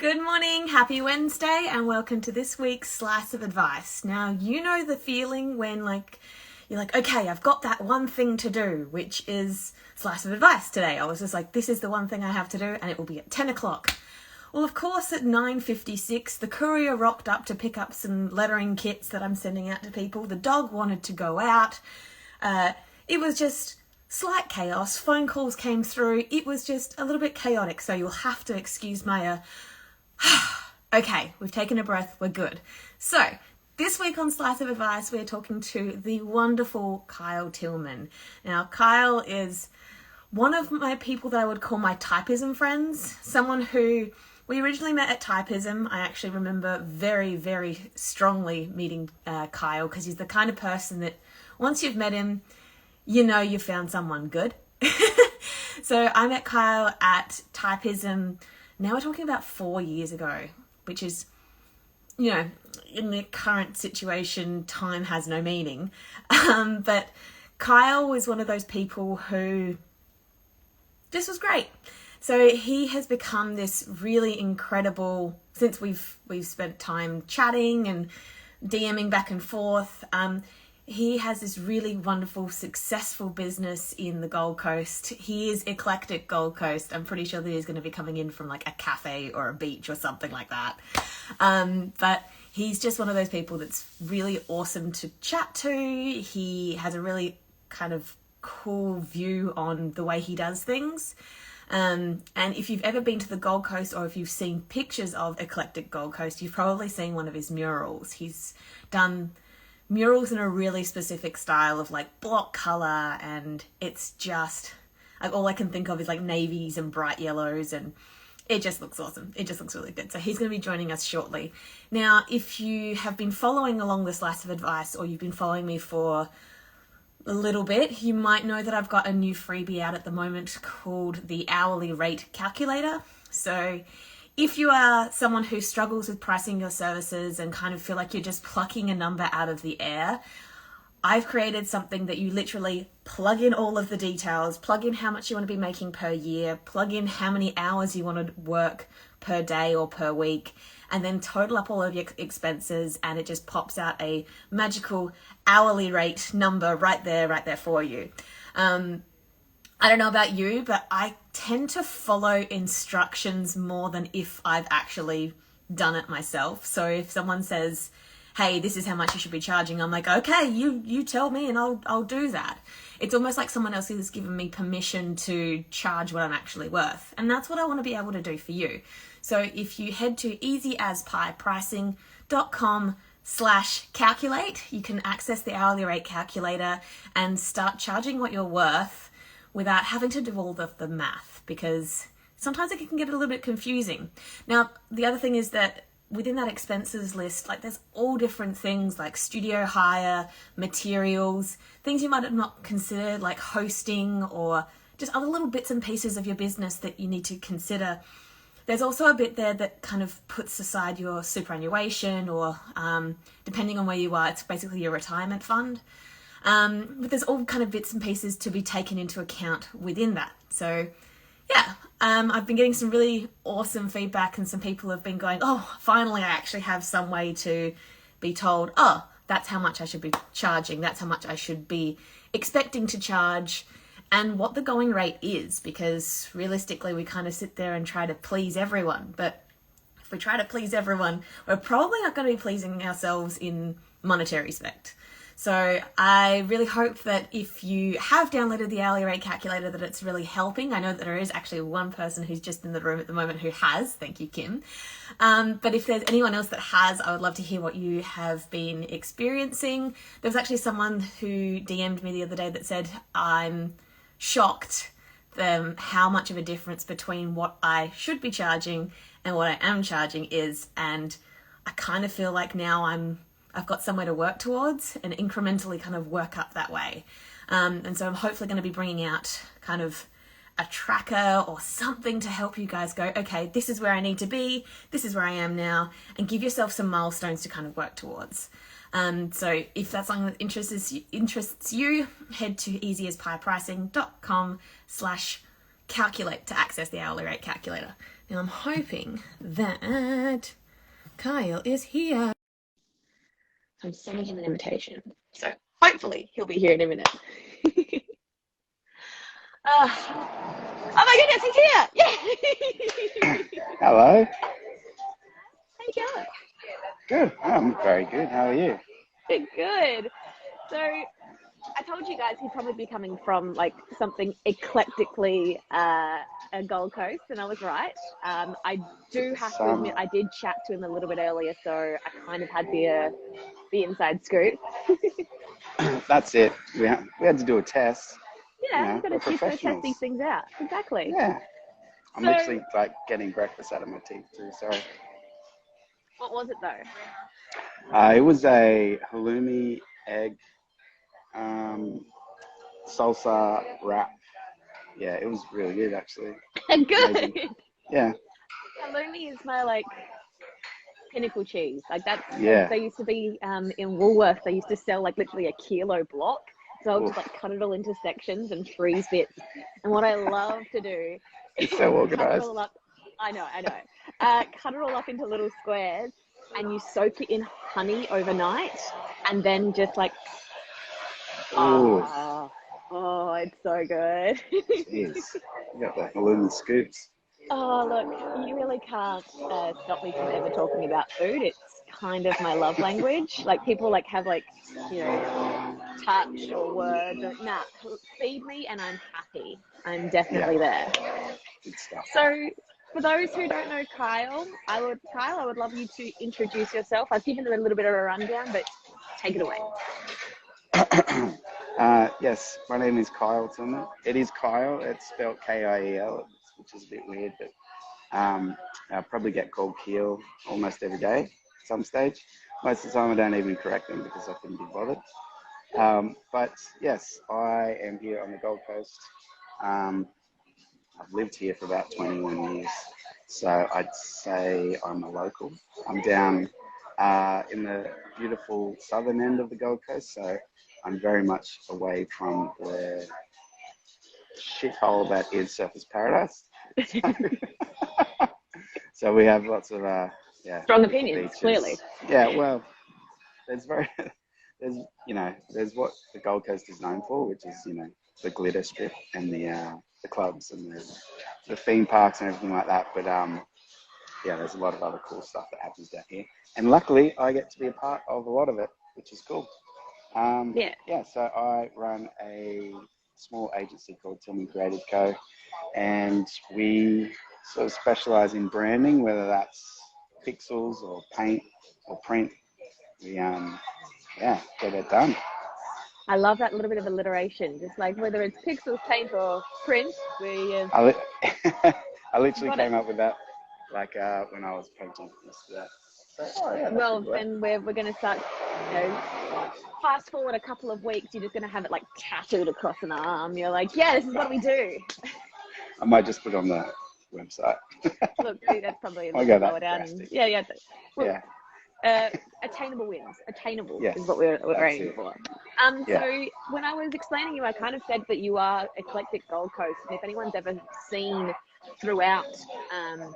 Good morning, happy Wednesday, and welcome to this week's Slice of Advice. Now, you know the feeling when you're like, okay, I've got that one thing to do, which is Slice of Advice today. I was just like, this is the one thing I have to do, and it will be at 10 o'clock. Well, of course, at 9:56, the courier rocked up to pick up some lettering kits that I'm sending out to people. The dog wanted to go out. It was just slight chaos. Phone calls came through. It was just a little bit chaotic, so you'll have to excuse my okay, we've taken a breath, we're good. So, this week on Slice of Advice, we're talking to the wonderful Kiel Tillman. Now, Kiel is one of my people that I would call my typism friends, someone who we originally met at Typism. I actually remember very, very strongly meeting Kiel because he's the kind of person that once you've met him, you know you've found someone good. So I met Kiel at Typism. Now we're talking about 4 years ago, which is, in the current situation, time has no meaning. But Kiel was one of those people who just was great. So he has become this really incredible, since we've spent time chatting and DMing back and forth, he has this really wonderful, successful business in the Gold Coast. He is eclectic Gold Coast. I'm pretty sure that he's going to be coming in from like a cafe or a beach or something like that. But he's just one of those people that's really awesome to chat to. He has a really kind of cool view on the way he does things. And if you've ever been to the Gold Coast or if you've seen pictures of eclectic Gold Coast, you've probably seen one of his murals. He's done murals in a really specific style of like block color, and it's just like all I can think of is like navies and bright yellows, and it just looks awesome. It just looks really good. So he's going to be joining us shortly. Now, if you have been following along the Slice of Advice, or you've been following me for a little bit, you might know that I've got a new freebie out at the moment called the Hourly Rate Calculator. So if you are someone who struggles with pricing your services and kind of feel like you're just plucking a number out of the air, I've created something that you literally plug in all of the details, plug in how much you want to be making per year, plug in how many hours you want to work per day or per week, and then total up all of your expenses, and it just pops out a magical hourly rate number right there for you. I don't know about you, but I tend to follow instructions more than if I've actually done it myself. So if someone says, hey, this is how much you should be charging, I'm like, okay, you tell me and I'll do that. It's almost like someone else has given me permission to charge what I'm actually worth. And that's what I want to be able to do for you. So if you head to easyasPiePricing.com/calculate, you can access the hourly rate calculator and start charging what you're worth without having to do all of the math, because sometimes it can get a little bit confusing. Now, the other thing is that within that expenses list, like there's all different things like studio hire, materials, things you might have not considered, like hosting or just other little bits and pieces of your business that you need to consider. There's also a bit there that kind of puts aside your superannuation, or depending on where you are, it's basically your retirement fund. But there's all kind of bits and pieces to be taken into account within that. So yeah, I've been getting some really awesome feedback, and some people have been going, oh, finally I actually have some way to be told, oh, that's how much I should be charging, that's how much I should be expecting to charge, and what the going rate is, because realistically we kind of sit there and try to please everyone. But if we try to please everyone, we're probably not going to be pleasing ourselves in monetary respect. So I really hope that if you have downloaded the hourly rate calculator, that it's really helping. I know that there is actually one person who's just in the room at the moment who has. Thank you, Kim. But if there's anyone else that has, I would love to hear what you have been experiencing. There was actually someone who DM'd me the other day that said, I'm shocked how much of a difference between what I should be charging and what I am charging is. And I kind of feel like now I've got somewhere to work towards and incrementally kind of work up that way. And so I'm hopefully going to be bringing out kind of a tracker or something to help you guys go, okay, this is where I need to be, this is where I am now, and give yourself some milestones to kind of work towards. So if that's something that interests you, head to easyasPiePricing.com/calculate to access the hourly rate calculator. Now I'm hoping that Kyle is here. I'm sending him an invitation, so hopefully he'll be here in a minute. Oh my goodness, he's here! Yay! Hello. How you going? Good. I'm very good. How are you? Good. So I told you guys he'd probably be coming from like something eclectically a Gold Coast, and I was right. I do have to admit I did chat to him a little bit earlier, so I kind of had the inside scoop. That's it. We had to do a test. Yeah, you've got to test these things out. Exactly. Yeah. I'm literally like getting breakfast out of my teeth too. Sorry. What was it though? It was a halloumi egg salsa wrap. Yeah, it was really good actually. Good. Amazing. Yeah. Halloumi is my like pinnacle cheese. Like that's Yeah. they used to be in Woolworths. They used to sell like literally a kilo block. So I'll just like cut it all into sections and freeze bits. And what I love to do is so organized. cut it all up. I know. Cut it all up into little squares, and you soak it in honey overnight, and then just like, oh, it's so good. Jeez, you got the halloumi scoops. Oh, look, you really can't stop me from ever talking about food. It's kind of my love language. Like people like have like, you know, touch or words. Nah, feed me and I'm happy. I'm definitely there. Good stuff. So for those who don't know Kyle, I would love you to introduce yourself. I've given them a little bit of a rundown, but take it away. Yes, my name is Kiel Tillman. It is Kyle. It's spelled Kiel, which is a bit weird, but I probably get called Kiel almost every day at some stage. Most of the time I don't even correct them because I couldn't be bothered. But yes, I am here on the Gold Coast. I've lived here for about 21 years, so I'd say I'm a local. I'm down in the beautiful southern end of the Gold Coast, so I'm very much away from the shithole that is Surfers Paradise. So we have lots of strong opinions, beaches. Clearly. Yeah, well, there's what the Gold Coast is known for, which is the glitter strip and the clubs and the theme parks and everything like that. But there's a lot of other cool stuff that happens down here, and luckily I get to be a part of a lot of it, which is cool. So I run a small agency called Tillman Creative Co, and we sort of specialize in branding, whether that's pixels or paint or print. We get it done. I love that little bit of alliteration, just like whether it's pixels, paint, or print. I literally came up with that like when I was painting yesterday. So, and we're going to start, fast forward a couple of weeks, you're just going to have it like tattooed across an arm. You're like, yeah, this is what we do. I might just put it on the website. Look, that's probably a little lower down. Yeah. Look, attainable wins. Attainable is what we're aiming for. So when I was explaining you, I kind of said that you are eclectic Gold Coast, and if anyone's ever seen throughout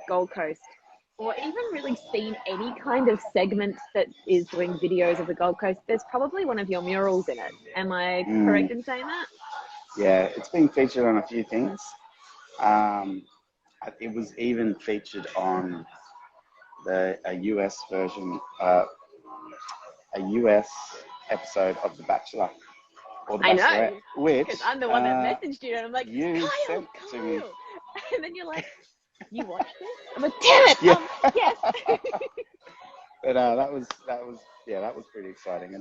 Gold Coast, or even really seen any kind of segment that is doing videos of the Gold Coast, there's probably one of your murals in it. Am I correct in saying that? Yeah, it's been featured on a few things. It was even featured on a US version, a US episode of The Bachelor or The Bachelorette. I know, because I'm the one that messaged you, and I'm like, you Kyle, to me. And then you're like, you watched this? I'm like, damn it! Yeah. Yes. But that was pretty exciting.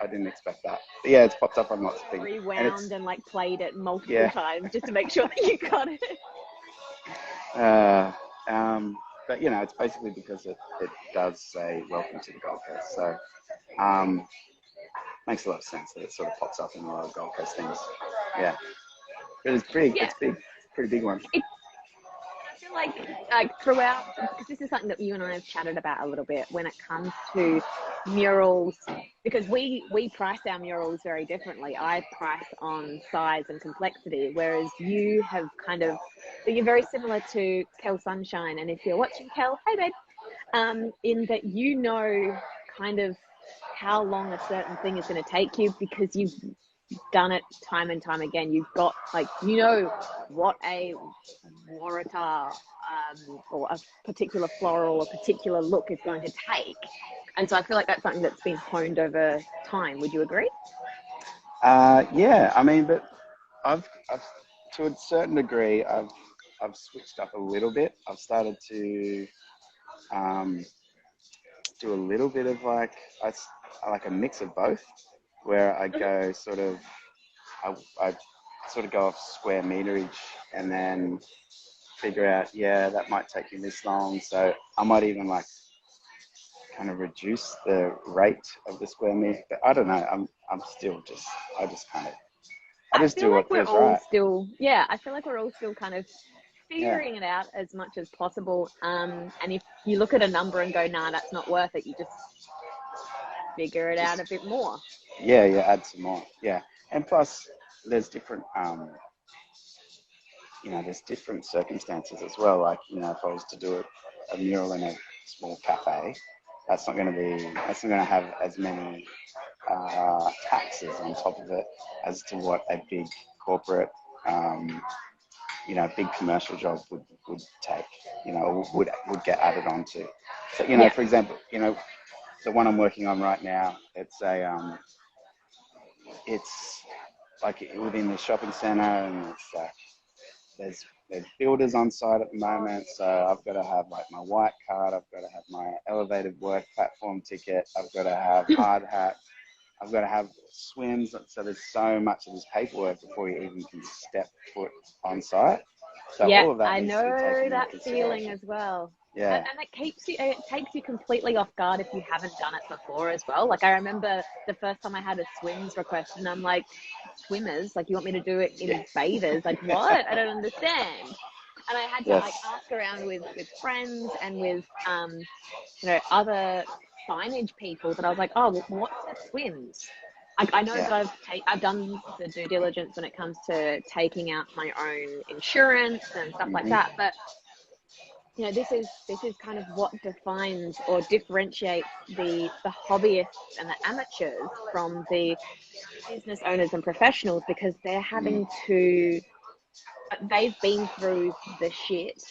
I didn't expect that. But yeah, it's popped up on lots of things. Rewound and like played it multiple times just to make sure that you got it. But it's basically because it does say "Welcome to the Gold Coast," so makes a lot of sense that it sort of pops up in a lot of Gold Coast things. Yeah, but it's pretty. It's big. It's a pretty big one. like throughout, because this is something that you and I have chatted about a little bit when it comes to murals, because we price our murals very differently. I price on size and complexity, whereas you have you're very similar to Kel Sunshine. And if you're watching, Kel, hey babe, in that kind of how long a certain thing is going to take you because you've done it time and time again. You've got what a waratah or a particular floral or particular look is going to take. And so I feel like that's something that's been honed over time. Would you agree? Yeah, I mean, but I've to a certain degree, I've switched up a little bit. I've started to do a little bit of I like a mix of both, where I go I sort of go off square meterage and then figure out, that might take you this long. So I might even kind of reduce the rate of the square meter. But I don't know. I'm still just I just do what feels right. I feel like we're all still kind of figuring it out as much as possible. And if you look at a number and go, nah, that's not worth it, you just figure it out a bit more. Yeah, add some more. Yeah. And plus there's different there's different circumstances as well. Like, if I was to do a mural in a small cafe, that's not going to have as many taxes on top of it as to what a big corporate, big commercial job would take, would get added onto. So, for example, the one I'm working on right now, it's like within the shopping center, and there's builders on site at the moment, so I've got to have my white card, I've got to have my elevated work platform ticket, I've got to have hard hat, I've got to have swims. So there's so much of this paperwork before you even can step foot on site. So all of that I needs to be taken know into that consideration. feeling as well. Yeah. And it takes you completely off guard if you haven't done it before as well. Like I remember the first time I had a swims request and I'm like, swimmers? Like you want me to do it in bathers? Like what? I don't understand. And I had to ask around with friends and with other signage people that I was like, oh, well, what's a swims? I know that I've done the due diligence when it comes to taking out my own insurance and stuff like that, but this is kind of what defines or differentiates the hobbyists and the amateurs from the business owners and professionals, because they're they've been through the shit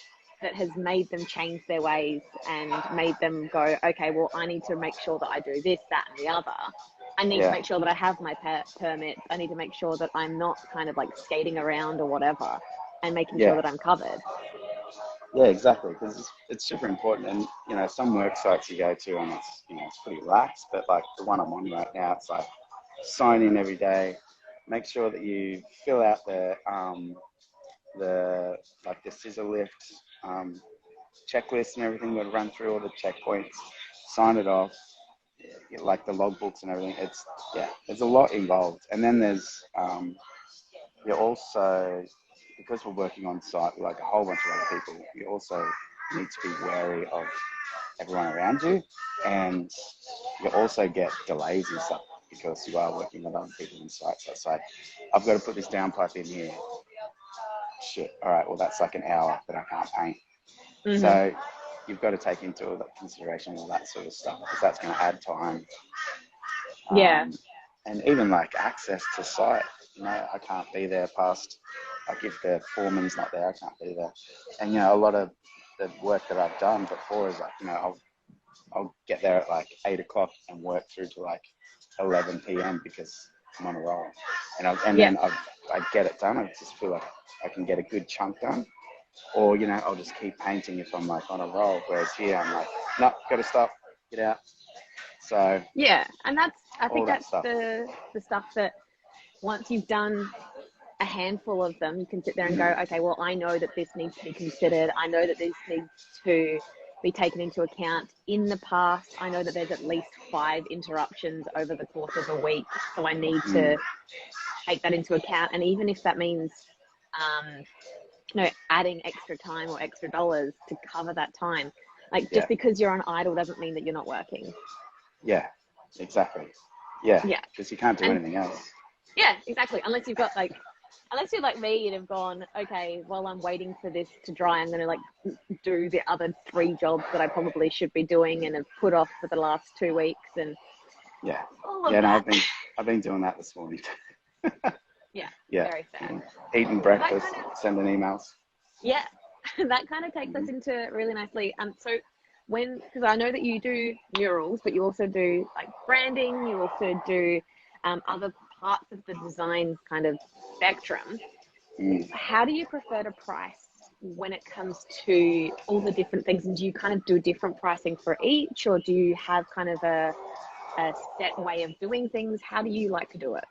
that has made them change their ways and made them go, okay, well, I need to make sure that I do this, that, and the other. I need to make sure that I have my permits. I need to make sure that I'm not kind of like skating around or whatever, and making sure that I'm covered. Yeah, exactly, because it's super important. And some work sites you go to and it's pretty lax, but like the one I'm on right now, it's like sign in every day, make sure that you fill out the scissor lift checklist and everything. Got to run through all the checkpoints, sign it off, like the logbooks and everything. There's a lot involved. And then there's you're also, because we're working on site with like a whole bunch of other people, you also need to be wary of everyone around you, and you also get delays and stuff because you are working with other people in sites. So it's like, I've got to put this downpipe in here. Shit, all right, well that's like an hour that I can't paint. Mm-hmm. So you've got to take into consideration all that sort of stuff, because that's going to add time. And even like access to site, I can't be there past, like if the foreman's not there, I can't be there. And, a lot of the work that I've done before is like, I'll get there at like 8 o'clock and work through to like 11 p.m. because I'm on a roll. And then I get it done. I just feel like I can get a good chunk done. Or, I'll just keep painting if I'm like on a roll. Whereas here I'm like, no, got to stop, get out. So and I think that's the stuff that once you've done a handful of them, you can sit there and go, okay, well, I know that this needs to be considered. I know that this needs to be taken into account. In the past, I know that there's at least 5 interruptions over the course of a week, so I need to take that into account. And even if that means adding extra time or extra dollars to cover that time. Like, Yeah. just because you're on idle doesn't mean that you're not working. Yeah, exactly. Yeah, Yeah. because you can't do And anything else. yeah, exactly. Unless you're like me and have gone, okay, while I'm waiting for this to dry, I'm going to like do the other 3 jobs that I probably should be doing and have put off for the last 2 weeks and Yeah. all of Yeah, no, that. I've been doing that this morning. Yeah, Yeah. very sad. Eating That breakfast, kind of, sending emails. yeah, that kind of takes us into really nicely. So because I know that you do murals, but you also do like branding, you also do other parts of the design kind of spectrum. Mm. How do you prefer to price when it comes to all the different things? And do you kind of do different pricing for each, or do you have kind of a set way of doing things? How do you like to do it?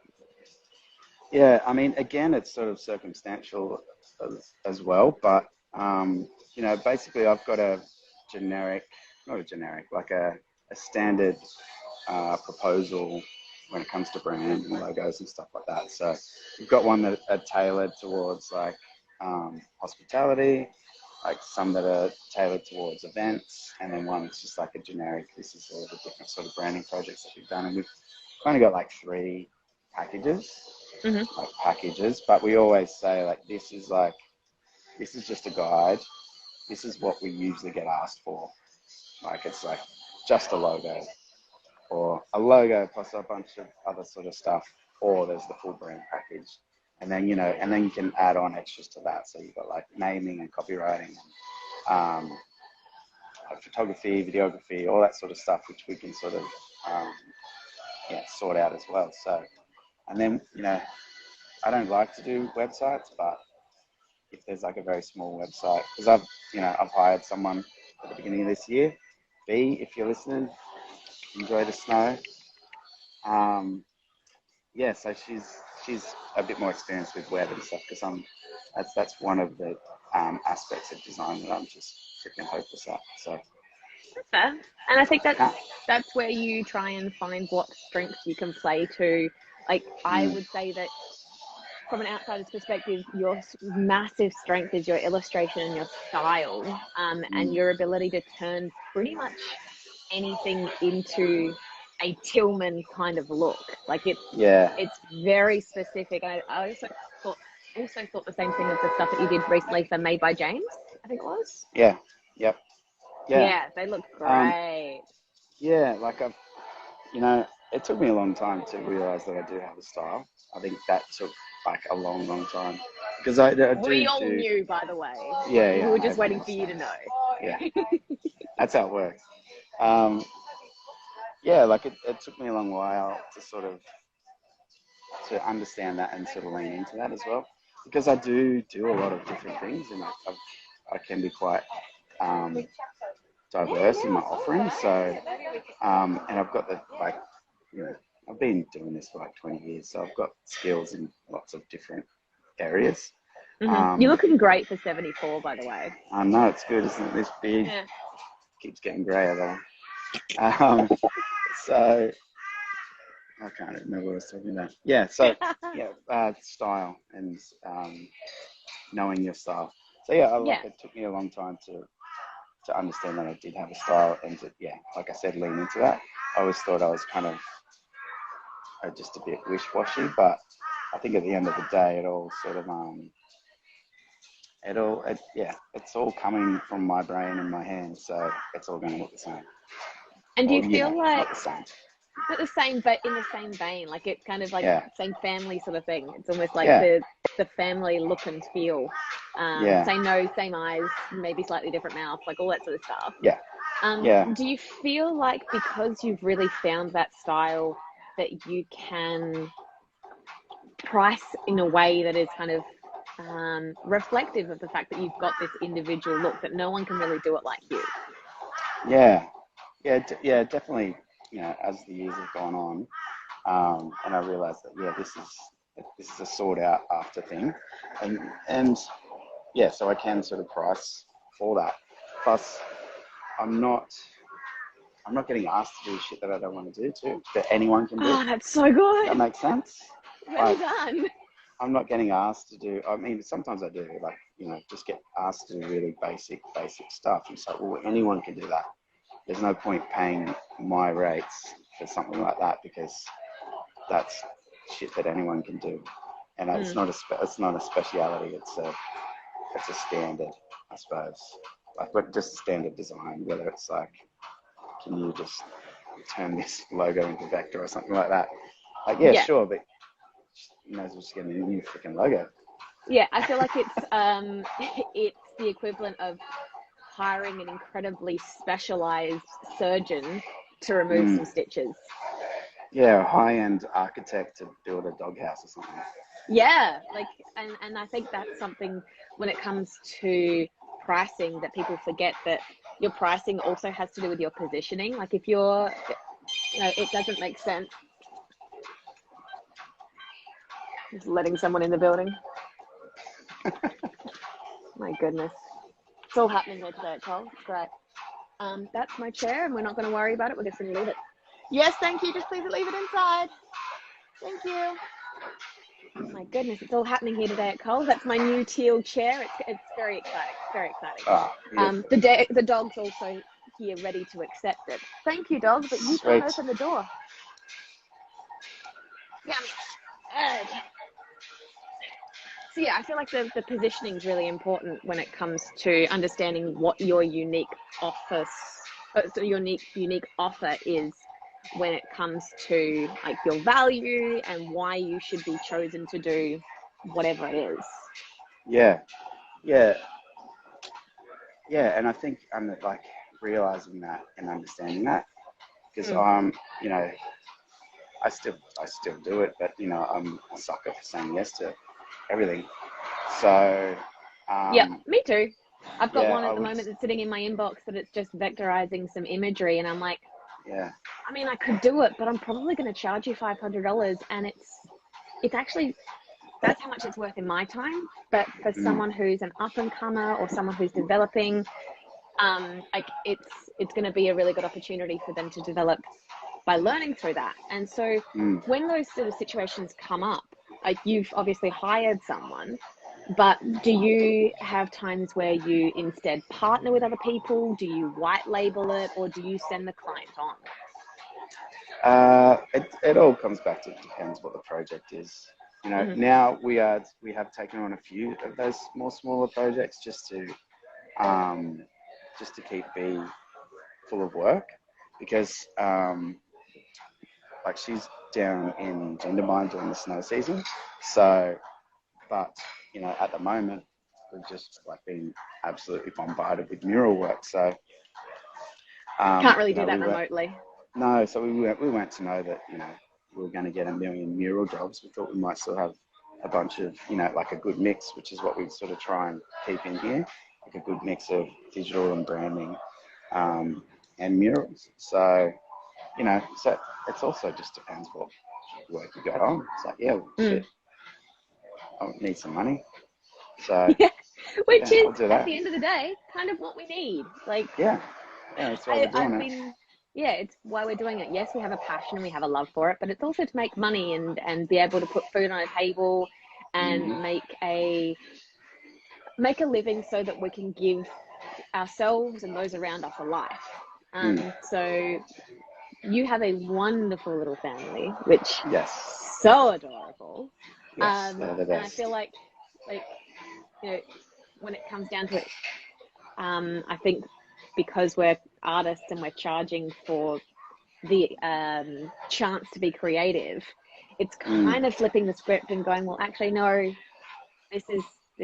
Yeah, I mean, again, it's sort of circumstantial as well, but basically, I've got a generic, not a generic, like a standard proposal when it comes to brand and logos and stuff like that. So we've got one that are tailored towards like hospitality, like some that are tailored towards events, and then one that's just like a generic. This is all the different sort of branding projects that we've done, and we've kind of got like 3 packages, but we always say like this is just a guide. This is what we usually get asked for. Like it's like just a logo, or a logo plus a bunch of other sort of stuff, or there's the full brand package. And then, you can add on extras to that. So you've got like naming and copywriting, and like photography, videography, all that sort of stuff, which we can sort of sort out as well. So, and then, I don't like to do websites, but if there's like a very small website, because I've hired someone at the beginning of this year. B, if you're listening, enjoy the snow. So she's a bit more experienced with web and stuff, because that's one of the aspects of design that I'm just freaking hopeless at. So That's fair. And I think that's where you try and find what strengths you can play to. Like, I would say that from an outsider's perspective, your massive strength is your illustration and your style, and your ability to turn pretty much anything into a Tillman kind of look. Like it's very specific. I also thought the same thing with the stuff that you did recently for Made by James, I think it was. Yeah. Yep. Yeah, they look great. Like it took me a long time to realize that I do have a style. I think that took like a long, long time, because we all knew, by the way. Yeah, We were just waiting for you to know. Yeah, that's how it works. Like it took me a long while to sort of to understand that and sort of lean into that as well, because I do a lot of different things, and I can be quite diverse in my offerings. So, and I've got I've been doing this for like 20 years, so I've got skills in lots of different areas. You're looking great for 74, by the way. I know, it's good, isn't it? This beard keeps getting greyer though. So I can't remember what I was talking about. Yeah, so style and knowing your style. So it took me a long time to understand that I did have a style, and to like I said, lean into that. I always thought I was kind of just a bit wish-washy, but I think at the end of the day, it all sort of it's all coming from my brain and my hands, so it's all going to look the same. And do you feel like not the same? Not the same, but in the same vein, like it's kind of like same family sort of thing. It's almost like the family look and feel. Same nose, same eyes, maybe slightly different mouth, like all that sort of stuff. Do you feel like because you've really found that style that you can price in a way that is kind of reflective of the fact that you've got this individual look, that no one can really do it like you? Definitely. As the years have gone on, and I realised that this is a sought out after thing, and so I can sort of price for that. Plus, I'm not getting asked to do shit that I don't want to do too, that anyone can do. Oh, that's so good. That makes sense. Well done. I'm not getting asked to do. I mean, sometimes I do, like, just get asked to do really basic stuff. And so, well, anyone can do that. There's no point paying my rates for something like that because that's shit that anyone can do. And it's not a speciality. It's a standard, I suppose. Like, but just a standard design. Whether it's like, can you just turn this logo into vector or something like that? Like, yeah, sure, but you might as well just get a new freaking logo. Yeah, I feel like it's it's the equivalent of hiring an incredibly specialized surgeon to remove some stitches. Yeah, a high-end architect to build a doghouse or something. Yeah, like, and I think that's something when it comes to pricing that people forget, that your pricing also has to do with your positioning. Like, if you're, it doesn't make sense. Just letting someone in the building. My goodness. It's all happening here today at Cole. It's great. That's my chair, and we're not going to worry about it. We're just going to leave it. Yes, thank you. Just please leave it inside. Thank you. My goodness, it's all happening here today at Cole. That's my new teal chair. It's very exciting. Very exciting. The dog's also here, ready to accept it. Thank you, dog, but you can't open the door. Okay. So yeah, I feel like the positioning is really important when it comes to understanding what your unique offer is when it comes to like your value and why you should be chosen to do whatever it is. Yeah, and I think I'm like realizing that and understanding that because I still do it, but I'm a sucker for saying yes to everything. So yeah, me too. I've got one at the moment that's sitting in my inbox, but it's just vectorizing some imagery, and I'm like, I mean, I could do it, but I'm probably going to charge you $500, and it's actually, that's how much it's worth in my time. But for someone who's an up and comer or someone who's developing, like it's going to be a really good opportunity for them to develop by learning through that. And so when those sort of situations come up, like, you've obviously hired someone, but do you have times where you instead partner with other people? Do you white label it, or do you send the client on? It all comes back to, it depends what the project is. Now we have taken on a few of those smaller projects just to keep B full of work because like she's down in Jindabyne during the snow season. So, but at the moment we've just like been absolutely bombarded with mural work. So can't really do that remotely. No, so we weren't to know that we were going to get 1 million mural jobs. We thought we might still have a bunch of like a good mix, which is what we sort of try and keep in here, like a good mix of digital and branding and murals. So so it's also just depends what work you got on. It's like, shit, I need some money. So which is at the end of the day kind of what we need. Like, that's why we're doing it. It's why we're doing it. Yes, we have a passion and we have a love for it, but it's also to make money and be able to put food on a table and make a living so that we can give ourselves and those around us a life. So you have a wonderful little family, which is so adorable. Yes, they're the best. And I feel like when it comes down to it, I think because we're artists and we're charging for the chance to be creative, it's kind of flipping the script and going, well, actually, no, this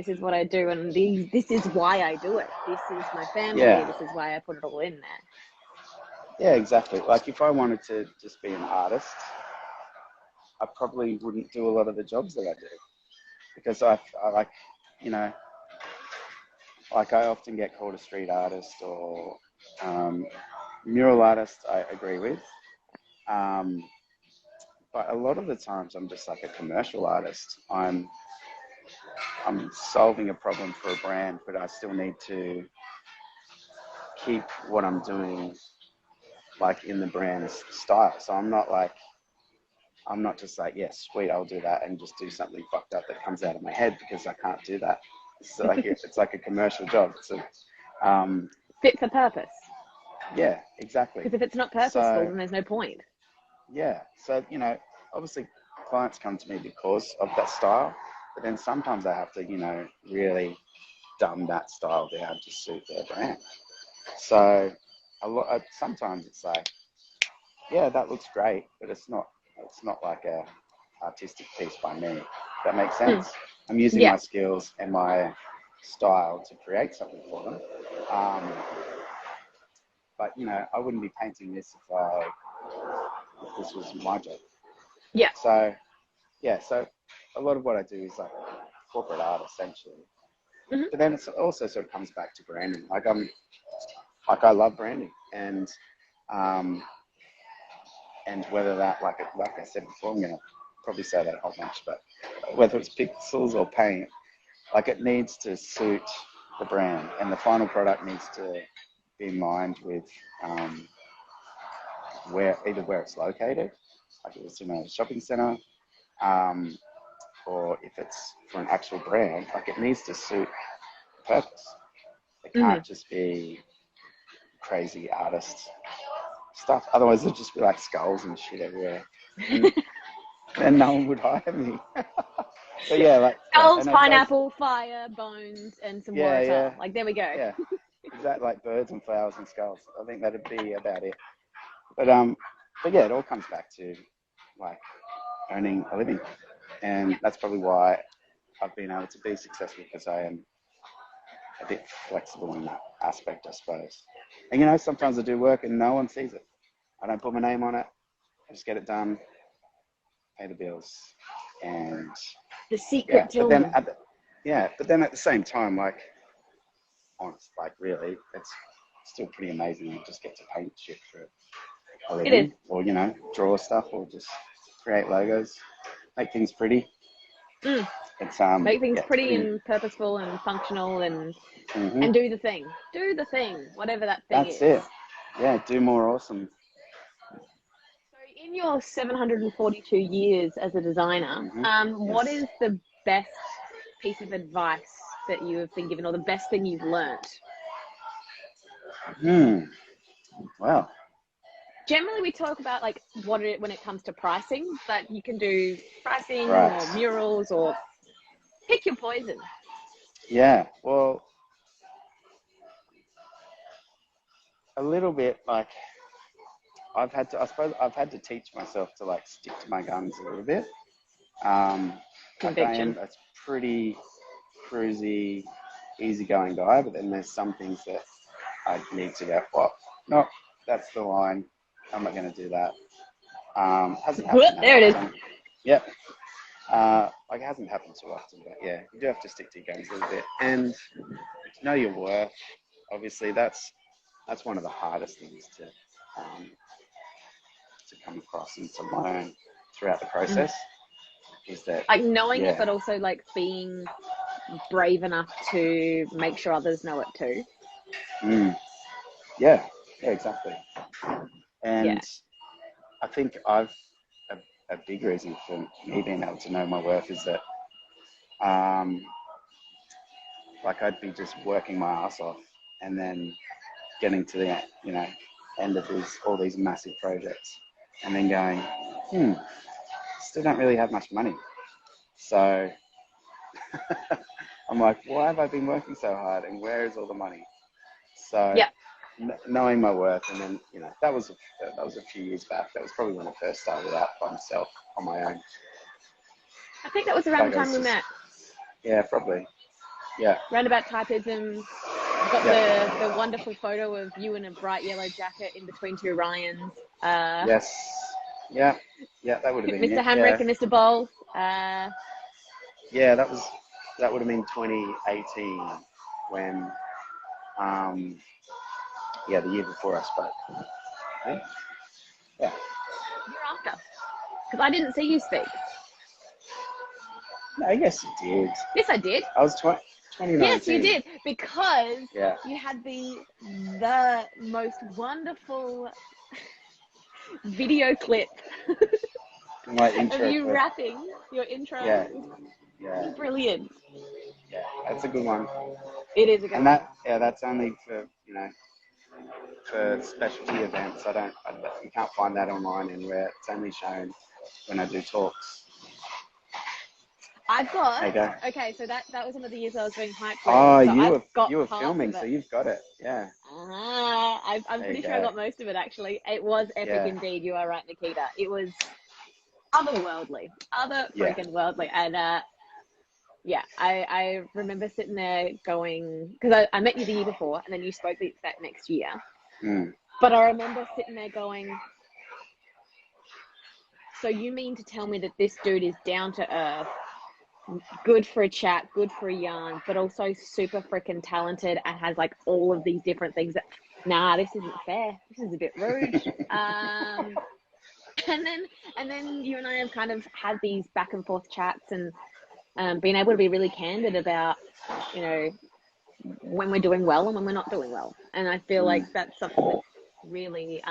is what I do, and this is why I do it. This is my family. This is why I put it all in there. Yeah, exactly. Like, if I wanted to just be an artist, I probably wouldn't do a lot of the jobs that I do because I like, like I often get called a street artist or mural artist. I agree with, but a lot of the times I'm just like a commercial artist. I'm solving a problem for a brand, but I still need to keep what I'm doing like in the brand's style. So I'm not like I'm not just like, yes, sweet, I'll do that and just do something fucked up that comes out of my head because I can't do that. It's like a commercial job. Fit for purpose. Yeah, exactly. Because if it's not purposeful, then there's no point. Yeah. So, obviously clients come to me because of that style, but then sometimes I have to, really dumb that style down to suit their brand. So sometimes it's like, yeah, that looks great, but it's not like a artistic piece by me. If that makes sense. I'm using my skills and my style to create something for them. But I wouldn't be painting this if this was my job. Yeah. So a lot of what I do is like corporate art essentially. Mm-hmm. But then it also sort of comes back to branding. I love branding and whether that like I said before, I'm gonna probably say that a whole bunch, but whether it's pixels or paint, like it needs to suit the brand and the final product needs to be in mind with where it's located, like if it's in a shopping center, or if it's for an actual brand, like it needs to suit the purpose. It can't just be crazy artist stuff. Otherwise, it'd just be like skulls and shit everywhere, and no one would hire me. But yeah, like skulls, pineapple, fire, bones, and some water. Yeah. Like there we go. Yeah, exactly, like birds and flowers and skulls. I think that'd be about it. But yeah, it all comes back to like earning a living, and that's probably why I've been able to be successful, because I am a bit flexible in that aspect, I suppose. And sometimes I do work and no one sees it. I don't put my name on it. I just get it done, pay the bills, and the secret Tillman. But then at the same time, like, honest, like really, it's still pretty amazing. You just get to paint shit for a living, or draw stuff, or just create logos, make things pretty. It's make things pretty and purposeful and functional and do the thing, whatever that thing is. That's it. Yeah, do more awesome. So in your 742 years as a designer, what is the best piece of advice that you have been given, or the best thing you've learnt? Well, generally we talk about like when it comes to pricing, but you can do pricing or murals, or pick your poison. Yeah, well, a little bit like I suppose I've had to teach myself to like stick to my guns a little bit. Conviction. That's pretty cruisy, easygoing guy, but then there's some things that I need to go, well, no, that's the line. I'm not going to do that. Hasn't happened. There it is. Yep. Like it hasn't happened too often, but yeah, you do have to stick to your guns a little bit and know your worth. Obviously, that's one of the hardest things to come across and to learn throughout the process. Is that like knowing it, but also like being brave enough to make sure others know it too. Yeah, exactly. And I think a big reason for me being able to know my worth is that like I'd be just working my ass off and then getting to the end of all these massive projects and then going, still don't really have much money. So I'm like, why have I been working so hard and where is all the money? So knowing my worth, and then that was a few years back. That was probably when I first started out by myself on my own. I think that was around the time we met. Yeah, probably. Yeah. Roundabout typism. I've got the wonderful photo of you in a bright yellow jacket in between two Ryans. Yes. Yeah. Yeah, that would have been Mr. Hamrick and Mr. Bowl. Yeah, that would have been 2018 when the year before I spoke. Yeah. Year after. Because I didn't see you speak. No, yes, you did. Yes, I did. I was 2019. Yes, you did, because Yeah. you had the most wonderful video clip My Of intro. you rapping your intro. Yeah, yeah, Brilliant. yeah. That's a good one. It is a good And one. that's only for for specialty events. You can't find that online anywhere. It's only shown when I do talks. I've There you got, go. okay, so that was one of the years I was doing hype Oh, reels. So I've got you were parts filming, of so it. you've got it. Yeah. I'm There you pretty sure I go. got most of it actually. It was epic Yeah. indeed. You are right, Nikita. It was otherworldly, other Yeah. freaking worldly. And yeah, I remember sitting there going, because I met you the year before and then you spoke that next year. Mm. But I remember sitting there going, so you mean to tell me that this dude is down to earth, good for a chat, good for a yarn, but also super freaking talented and has like all of these different things that, nah, this isn't fair. This is a bit rude. And then you and I have kind of had these back and forth chats and being able to be really candid about, you know, when we're doing well and when we're not doing well. And I feel like that's something that's really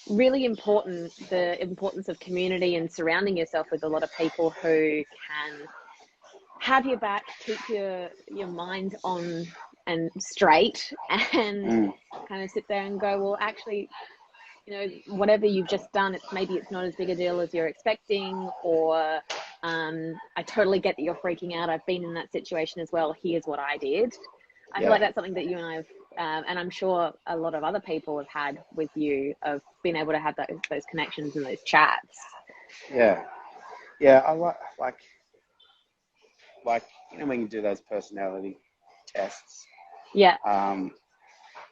really important, the importance of community and surrounding yourself with a lot of people who can have your back, keep your mind on and straight, and kind of sit there and go, well, actually, you know, whatever you've just done, maybe it's not as big a deal as you're expecting, or I totally get that you're freaking out. I've been in that situation as well. Here's what I did. I feel like that's something that you and I have, and I'm sure a lot of other people have had with you, of being able to have those connections and those chats. Yeah. Yeah. I like when you do those personality tests. Yeah.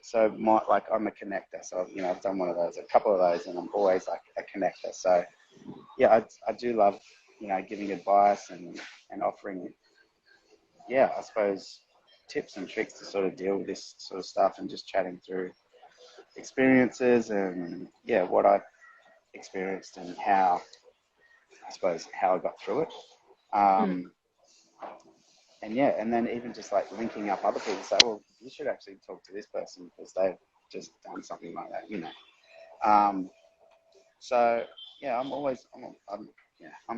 So I'm a connector. So I've done one of those, a couple of those, and I'm always like a connector. So yeah, I do love giving advice and offering, I suppose, tips and tricks to sort of deal with this sort of stuff, and just chatting through experiences and what I experienced and how I got through it. And then even just like linking up other people, say, well, you should actually talk to this person because they've just done something like that. So yeah, I'm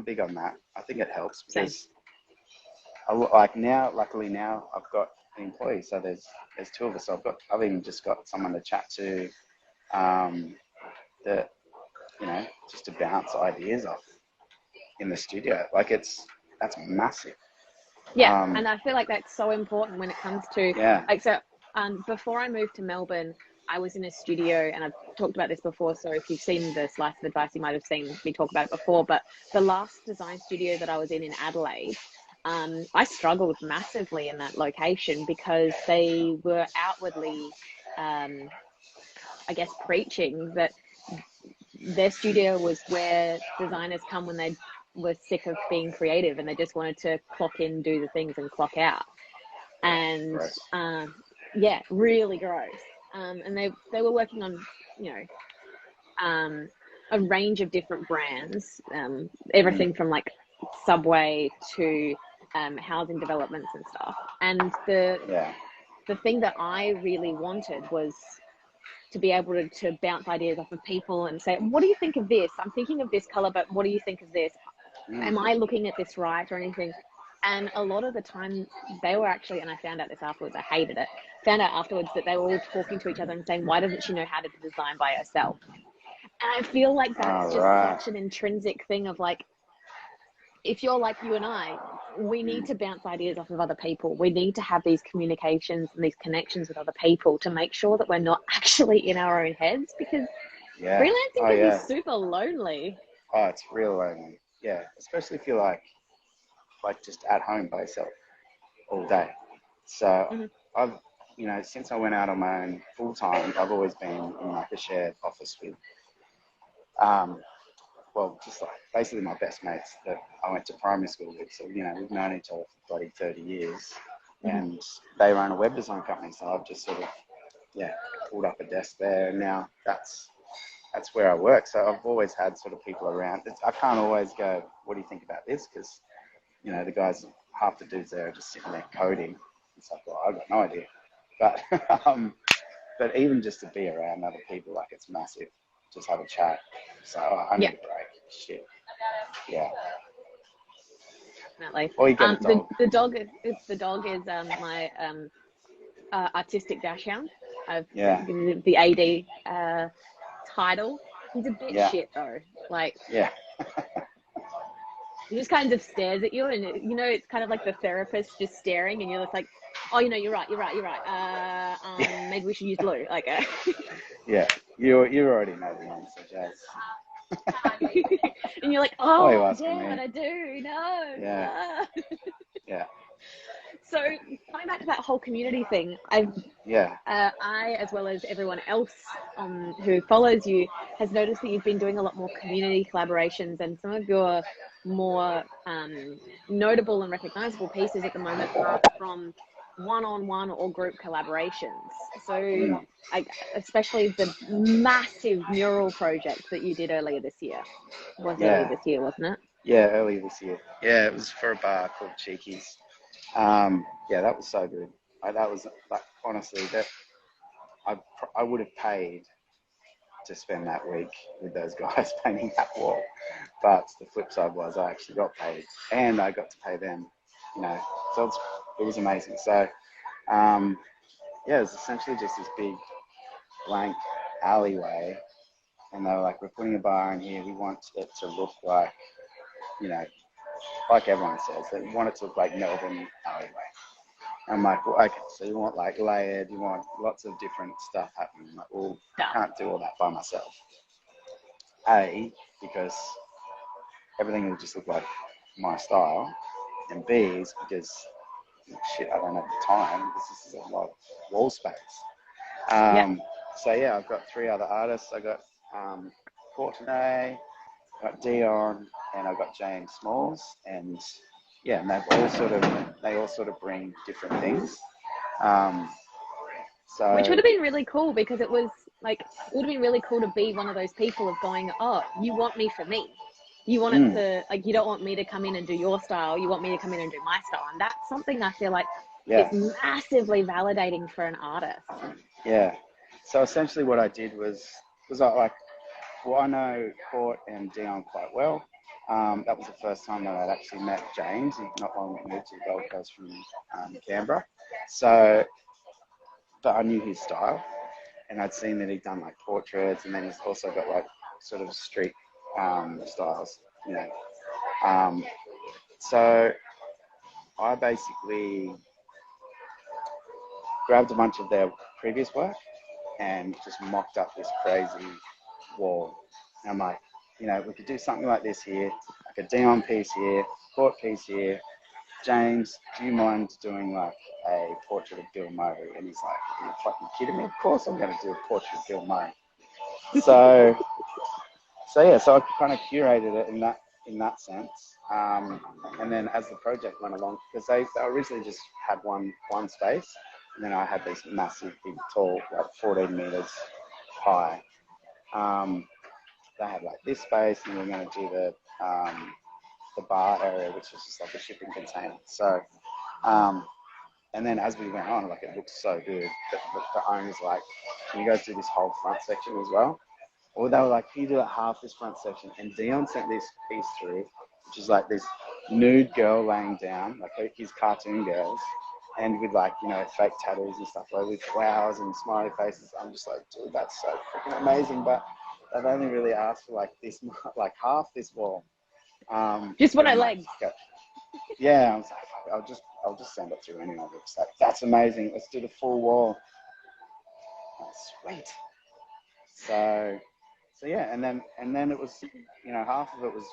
big on that. I think it helps because luckily now I've got an employee, so there's two of us. So I've even just got someone to chat to, that just to bounce ideas off in the studio. Like that's massive. Yeah, and I feel like that's so important when it comes to like, so before I moved to Melbourne, I was in a studio, and I've talked about this before, so if you've seen the Slice of Advice, you might have seen me talk about it before, but the last design studio that I was in Adelaide, I struggled massively in that location because they were outwardly, I guess, preaching that their studio was where designers come when they were sick of being creative and they just wanted to clock in, do the things, and clock out. And really gross. And they were working on, a range of different brands, everything from like Subway to housing developments and stuff. And the thing that I really wanted was to be able to bounce ideas off of people and say, what do you think of this? I'm thinking of this color, but what do you think of this? Am I looking at this right or anything? And a lot of the time they were actually, and I found out this afterwards, I hated it, found out afterwards that they were all talking to each other and saying, why doesn't she know how to design by herself? And I feel like that's just such an intrinsic thing of like, if you're like you and I, we need to bounce ideas off of other people. We need to have these communications and these connections with other people to make sure that we're not actually in our own heads, because freelancing can be super lonely. Oh, it's real lonely. Yeah, especially if you're like just at home by yourself all day. So I've, since I went out on my own full time, I've always been in like a shared office with, just like basically my best mates that I went to primary school with. So, we've known each other for bloody 30 years, and they run a web design company. So I've just sort of, pulled up a desk there, and now that's where I work. So I've always had sort of people around. I can't always go, what do you think about this? Because, the guys, half the dudes there are just sitting there coding. It's like, well, I've got no idea. But even just to be around other people, like, it's massive. Just have a chat. So I need a break. shit. Yeah. Definitely. Or you get a dog. The dog is my artistic dachshund. I've Yeah. the AD title. He's a bit Yeah. shit though. Like, Yeah. he just kind of stares at you, and it's kind of like the therapist just staring, and you're just like, oh, you're right. Maybe we should use blue. Like, Yeah. You already know the answer, Jazz. and you're like, Why are you oh, asking damn me? it, I do. No. Yeah. Yeah. So coming back to that whole community thing, Yeah. I, as well as everyone else who follows you, has noticed that you've been doing a lot more community collaborations, and some of your more notable and recognizable pieces at the moment are from one-on-one or group collaborations. So, especially the massive mural project that you did earlier this year. Earlier this year, wasn't it? Yeah, earlier this year. Yeah, it was for a bar called Cheeky's. Yeah, that was so good. That was like, honestly, that I would have paid to spend that week with those guys painting that wall, but the flip side was I actually got paid and I got to pay them. So it was amazing. So yeah, it was essentially just this big blank alleyway, and they were like, "We're putting a bar in here. We want it to look like, like everyone says, they want it to look like Melbourne alleyway." I'm like, well, okay, so you want like layered, you want lots of different stuff happening. I'm like, well, I can't do all that by myself. A, because everything will just look like my style, and B is because shit, I don't have the time because this is a lot of wall space. So yeah, I've got 3 other artists. I got Courtenay, I got Dion, and I've got James Smalls, and yeah, and they all sort of bring different things. So Which would have been really cool, because it would have been really cool to be one of those people of going, oh, you want me for me. You want it to, like, you don't want me to come in and do your style. You want me to come in and do my style. And that's something I feel like is massively validating for an artist. Yeah. So essentially what I did was I know Court and Dion quite well. That was the first time that I'd actually met James. He not long moved to the Gold Coast from Canberra. So, but I knew his style, and I'd seen that he'd done like portraits, and then he's also got like sort of street styles, So I basically grabbed a bunch of their previous work and just mocked up this crazy wall. And I'm like, we could do something like this here, like a Dion piece here, Court piece here. James, do you mind doing like a portrait of Bill Murray? And he's like, are you fucking kidding me? Of course I'm going to do a portrait of Bill Murray. So I kind of curated it in that sense. And then as the project went along, because they originally just had one space, and then I had this massive, big, tall, like 14 meters high. They had like this space, and we we're going to do the bar area, which is just like a shipping container. So, and then as we went on, like it looked so good that the owner's like, can you guys do this whole front section as well? Or they were like, can you do like half this front section? And Dion sent this piece through, which is like this nude girl laying down, like his cartoon girls, and with like, fake tattoos and stuff, like with flowers and smiley faces. I'm just like, dude, that's so freaking amazing. But they've only really asked for like this, like half this wall. Just what I like. Yeah, I was like, I'll just send it through anyway. It's like, that's amazing. Let's do the full wall. Oh, sweet. So yeah, and then it was, half of it was,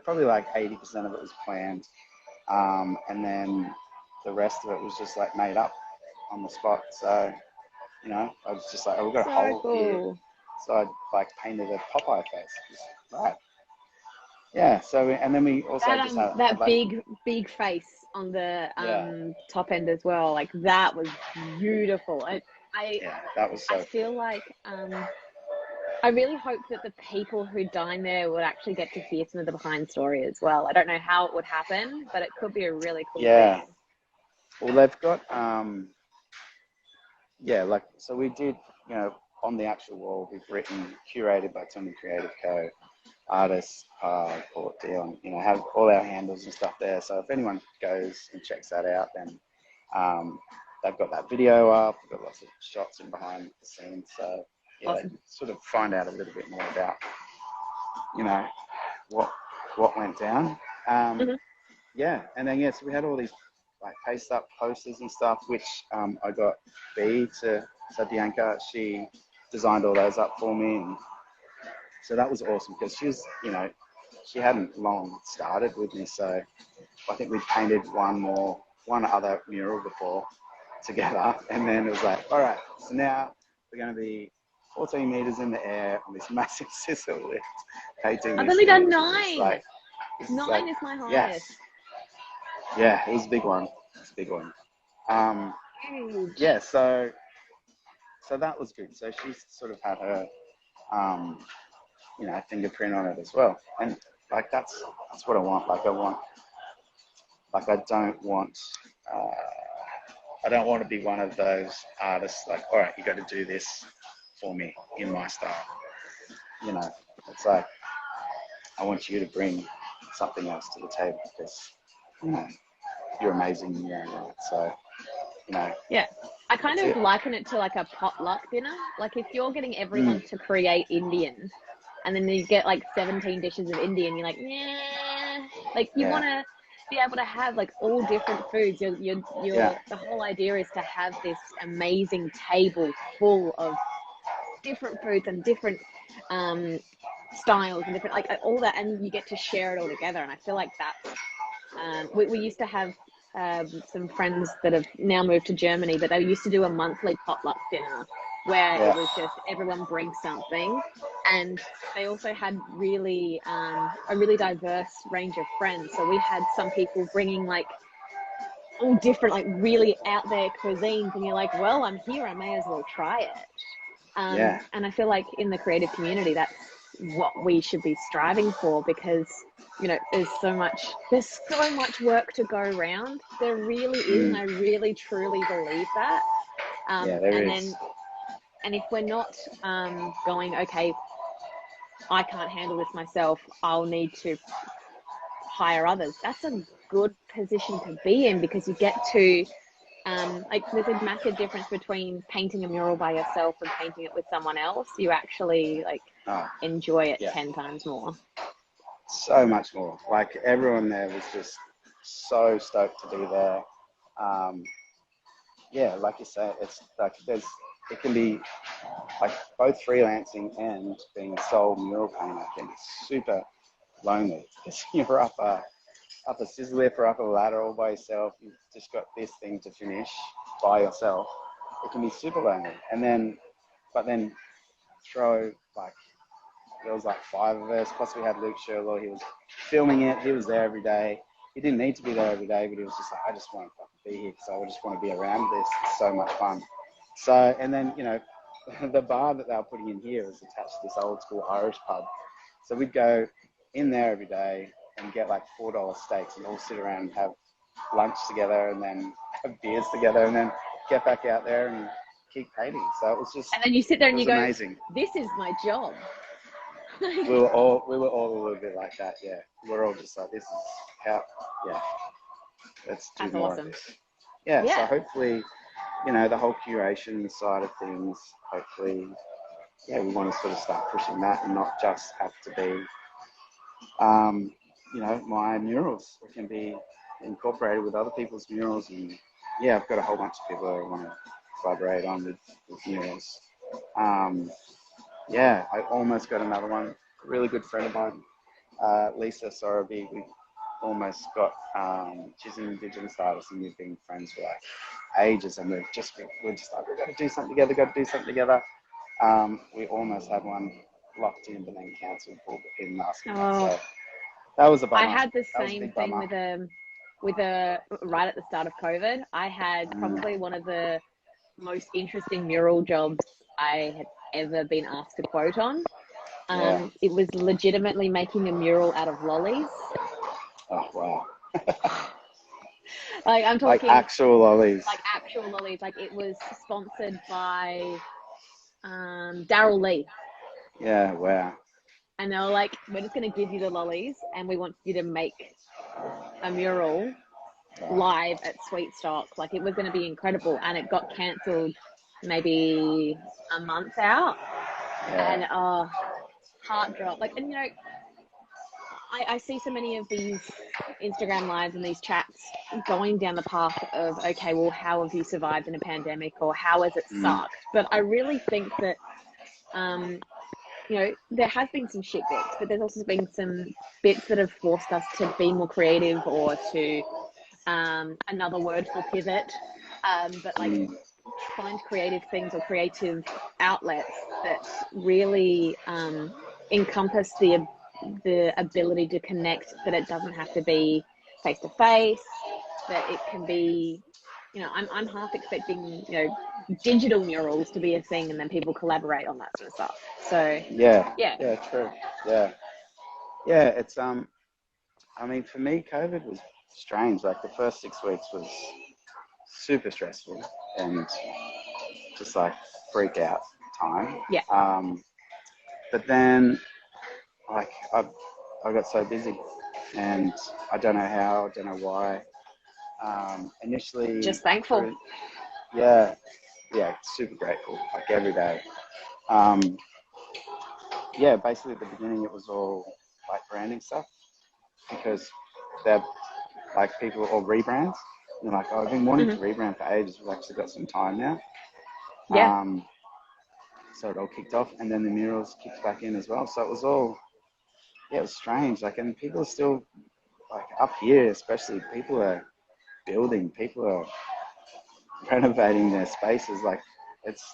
probably like 80% of it was planned, and then the rest of it was just like made up on the spot. So, I was just like, oh, we've got a hole here. So I like painted a Popeye face. Right. Yeah. So and then we also just had that like, big face on the top end as well. Like that was beautiful. that was so. I feel like I really hope that the people who dine there would actually get to hear some of the behind story as well. I don't know how it would happen, but it could be a really cool thing. Well, they've got so we did, on the actual wall, we've written curated by Tillman Creative Co. artist deal, and have all our handles and stuff there. So if anyone goes and checks that out, then they've got that video up. We've got lots of shots in behind the scenes. So yeah, Awesome. they sort of find out a little bit more about what went down. Mhm. Yeah, and then so we had all these like paste up posters and stuff, which I got so Bianca, she designed all those up for me, and so that was awesome because she hadn't long started with me, so I think we painted one other mural before together, and then it was like, all right, so now we're going to be 14 meters in the air on this massive scissor lift painting I've this only thing. done 9. This 9 is my yes, highest. yeah, it was a big one. It's a big one. Huge. Yeah, so that was good. So she's sort of had her fingerprint on it as well, and like that's what I want. I don't want to be one of those artists like, all right, you got to do this for me in my style. It's like I want you to bring something else to the table because you're amazing in your own right. So Yeah. I kind that's of it. liken it to like a potluck dinner. Like if you're getting everyone to create Indian and then you get like 17 dishes of Indian, you're like, yeah. Like you want to be able to have like all different foods. The whole idea is to have this amazing table full of different foods and different styles and different like all that, and you get to share it all together. And I feel like that's we used to have some friends that have now moved to Germany, but they used to do a monthly potluck dinner where it was just everyone brings something, and they also had really a really diverse range of friends. So we had some people bringing like all different, like really out there cuisines, and you're like, well, I'm here, I may as well try it. And I feel like in the creative community, that's what we should be striving for, because there's so much work to go around. There really is, and I really truly believe that. There is. And if we're not going, okay, I can't handle this myself, I'll need to hire others. That's a good position to be in, because you get to there's a massive difference between painting a mural by yourself and painting it with someone else. You actually enjoy it 10 times more. So much more. Like everyone there was just so stoked to be there. Like you say, it's like it can be like both freelancing and being a sole mural painter can be super lonely because you're up a scissor lift or up a ladder all by yourself. You've just got this thing to finish by yourself. It can be super lonely. But then throw like, there was like 5 of us, plus we had Luke Sherlaw. He was filming it. He was there every day. He didn't need to be there every day, but he was just like, I just want to fucking be here because I just want to be around this. It's so much fun. So, and then, the bar that they were putting in here is attached to this old school Irish pub. So we'd go in there every day and get like $4 steaks and all sit around and have lunch together and then have beers together and then get back out there and keep painting. So it was just, and then you sit there and you go, amazing. This is my job. we were all a little bit like that. Yeah, we're all just like, this is how. Yeah, let's do That's more awesome. of this. Yeah, so hopefully, the whole curation side of things. Hopefully, we want to sort of start pushing that and not just have to be, my murals. It can be incorporated with other people's murals, and I've got a whole bunch of people that I want to collaborate on with murals. I almost got another one. A really good friend of mine, Lisa Soraby, we almost got, she's an Indigenous artist and we've been friends for like ages, and we're just like, we've got to do something together. We almost had one locked in, but then cancelled in last minute. So that was a bummer. I had the same thing with right at the start of COVID. I had probably one of the most interesting mural jobs I had ever been asked to quote on. It was legitimately making a mural out of lollies. Oh wow. Like I'm talking like actual lollies. Like it was sponsored by Daryl Lee. Yeah, wow. and they were like, we're just going to give you the lollies and we want you to make a mural live at Sweet Stock. Like, it was going to be incredible, and it got cancelled maybe a month out. And heart drop. Like, and you know, I see so many of these Instagram lives and these chats going down the path of, okay, well, how have you survived in a pandemic, or how has it sucked? But I really think that, you know, there has been some shit bits, but there's also been some bits that have forced us to be more creative, or to, another word for pivot, but like find creative things or creative outlets that really encompass the ability to connect, that it doesn't have to be face to face, that it can be, you know, I'm half expecting, you know, digital murals to be a thing, and then people collaborate on that sort of stuff. So Yeah, yeah, true. Yeah, it's I mean, for me, COVID was strange. Like, the first 6 weeks was super stressful and just like freak out time. yeah, But then, like, I got so busy, and I don't know how, I don't know why. Initially, just thankful. yeah, super grateful, like every day. Yeah, basically at the beginning it was all like branding stuff, because they're like people, or rebrands. And they're like, oh, I've been wanting to rebrand for ages. We've actually got some time now. Yeah. So it all kicked off, and then the murals kicked back in as well. So it was all, yeah, it was strange. Like, and people are still, like, up here especially, people are building, people are renovating their spaces. Like, it's,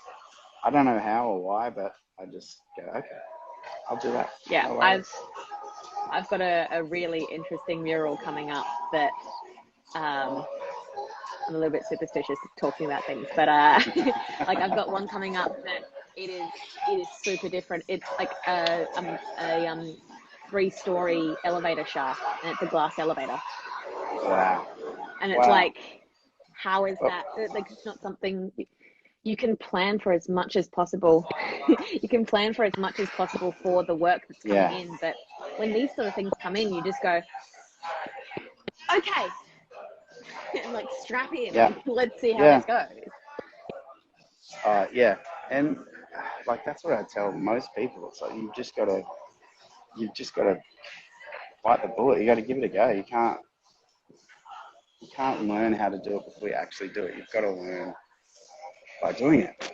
I don't know how or why, but I just go, okay, I'll do that. Yeah, No worries. I've got a really interesting mural coming up that, I'm a little bit superstitious talking about things, but like, I've got one coming up that it is super different. It's like a 3-story elevator shaft, and it's a glass elevator. Wow. And it's like, how is that? Like, it's not something you can plan for as much as possible. You can plan for as much as possible for the work that's coming in, but when these sort of things come in, you just go, okay, and like, strap in. Yeah. Like, let's see how this goes. Yeah, and like, that's what I tell most people. It's like, you've just got to bite the bullet. You got to give it a go. You can't learn how to do it before you actually do it. You've got to learn by doing it.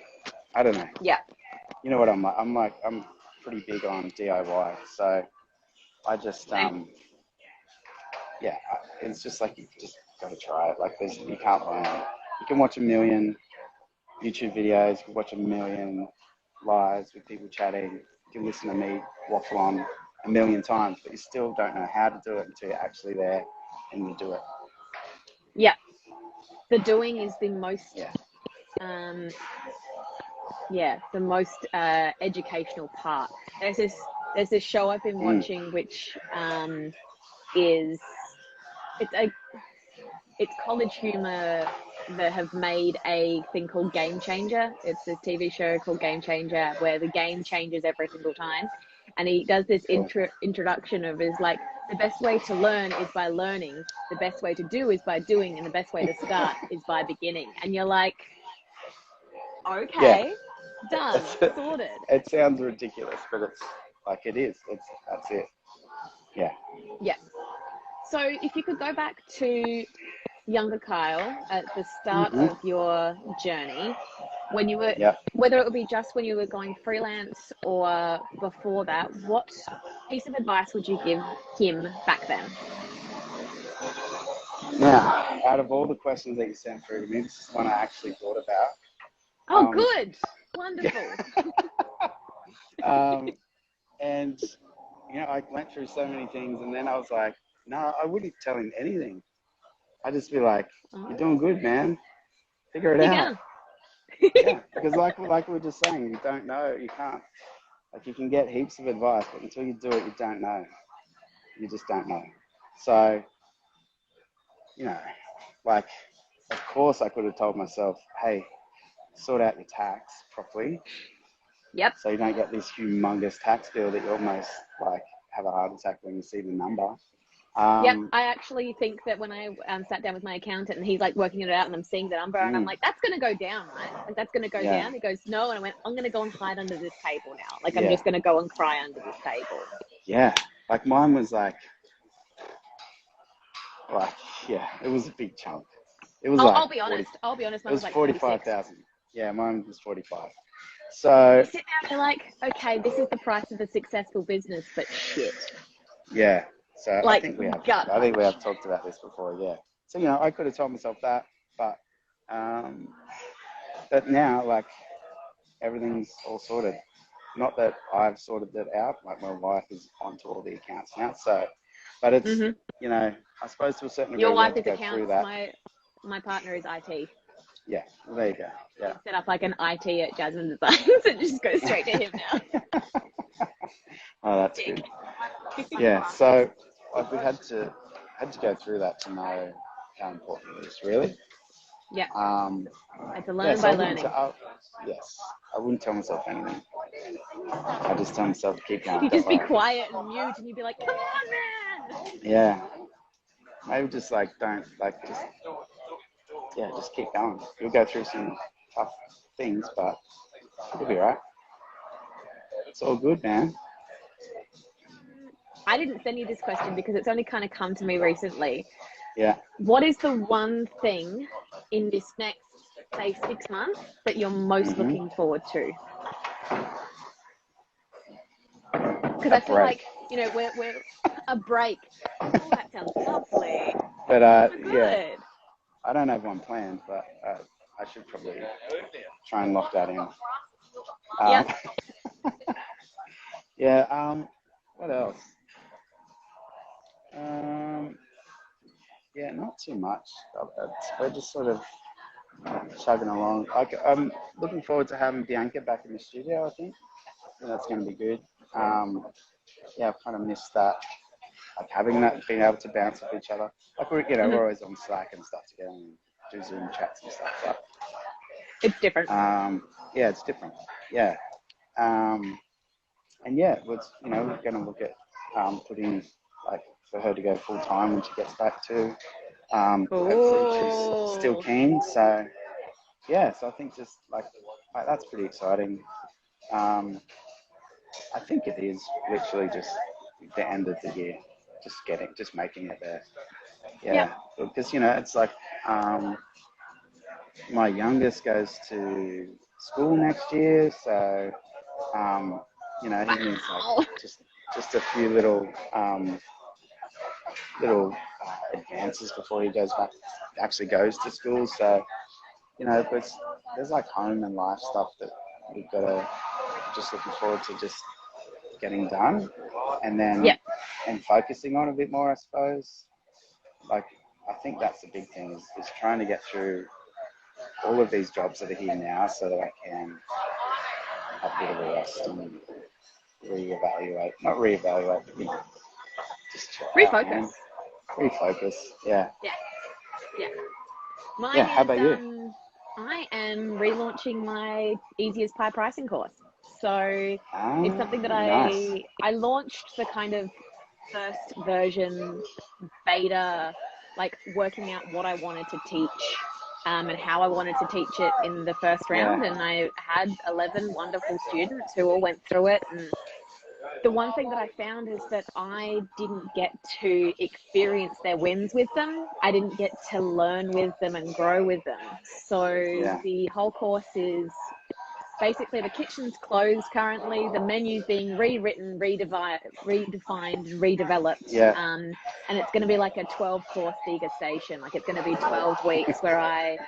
I don't know. Yeah. You know what I'm like? I'm pretty big on DIY. So I just it's just like, you just got to try it. Like, you can't learn. You can watch a million YouTube videos, you can watch a million lives with people chatting, you can listen to me waffle on a million times, but you still don't know how to do it until you're actually there and you do it. Yeah. The doing is the most, the most educational part. There's this show I've been watching, which is, it's College Humor that have made a thing called Game Changer. It's a TV show called Game Changer, where the game changes every single time. And he does this introduction of, is like, the best way to learn is by learning, the best way to do is by doing, and the best way to start is by beginning. And you're like, okay, done, sorted. It sounds ridiculous, but it's like, it is. That's it. Yeah. Yeah. So if you could go back to younger Kyle at the start of your journey, when you were, whether it would be just when you were going freelance or before that, what piece of advice would you give him back then? Now, out of all the questions that you sent through to me, this is one I actually thought about. Oh, good. Wonderful. And, you know, I went through so many things, and then I was like, no, I wouldn't tell him anything. I'd just be like, you're doing good, man. Figure it out. Yeah, because like we were just saying, you don't know, you can't. Like, you can get heaps of advice, but until you do it, you don't know. You just don't know. So, you know, like, of course I could have told myself, hey, sort out your tax properly. Yep. So you don't get this humongous tax bill that you almost like have a heart attack when you see the number. Yep, I actually think that when I sat down with my accountant and he's like working it out and I'm seeing the number and I'm like, that's going to go down, right? Like, that's going to go down. He goes, no. And I went, I'm going to go and hide under this table now. Like, I'm just going to go and cry under this table. Yeah. Like mine was like, it was a big chunk. It was I'll be honest. It Mine was like 45,000. Yeah, mine was 45. So you sit there and you're like, okay, this is the price of a successful business, but shit. Yeah. So like, I think we have talked about this before. Yeah. So I could have told myself that, but now like everything's all sorted. Not that I've sorted it out. Like my wife is onto all the accounts now. So, but it's I suppose to a certain degree. Your wife is accounts. My partner is IT. Yeah, well, there you go. Yeah. Set up like an IT at Jasmine Designs and just go straight to him now. Oh, that's good. Yeah, so like we had to go through that to know how important it is, really. Yeah. I had to learn by learning. Yes, I wouldn't tell myself anything. I just tell myself to keep going. You just be quiet and mute, and you'd be like, "Come on, man!" Yeah. Maybe just just keep going. You'll go through some tough things, but you'll be right. It's all good, man. I didn't send you this question because it's only kind of come to me recently. Yeah. What is the one thing in this next, say, 6 months that you're most looking forward to? Because I feel like, we're a break. Oh, that sounds lovely. But good. I don't have one planned, but I should probably try and lock that in. Yeah. What else? Yeah, not too much. We're just sort of chugging along. I'm looking forward to having Bianca back in the studio. I think that's going to be good. I've kind of missed that, like having that, being able to bounce off each other. Like we're always on Slack and stuff together and do Zoom chats and stuff. But it's different. It's different. Yeah. And we're going to look at putting like for her to go full time when she gets back to. Hopefully she's still keen. So so I think just like that's pretty exciting. I think it is literally just the end of the year, just making it there. Yeah, because it's like my youngest goes to school next year, so he needs like just a few little advances before he actually goes to school. So there's like home and life stuff that we've got to just looking forward to just getting done, and then and focusing on a bit more, I suppose. Like I think that's the big thing is trying to get through all of these jobs that are here now, so that I can have a bit of a rest and not reevaluate, but just refocus. Refocus. Yeah. Mine how about you? I am relaunching my Easiest Pie pricing course. So it's something that I launched the kind of first version beta, like working out what I wanted to teach and how I wanted to teach it in the first round. And I had 11 wonderful students who all went through it. And the one thing that I found is that I didn't get to experience their wins with them. I didn't get to learn with them and grow with them. So the whole course is basically the kitchen's closed currently, the menu's being rewritten, redefined, redeveloped. And it's going to be like a 12-course degustation. Like it's going to be 12 weeks where I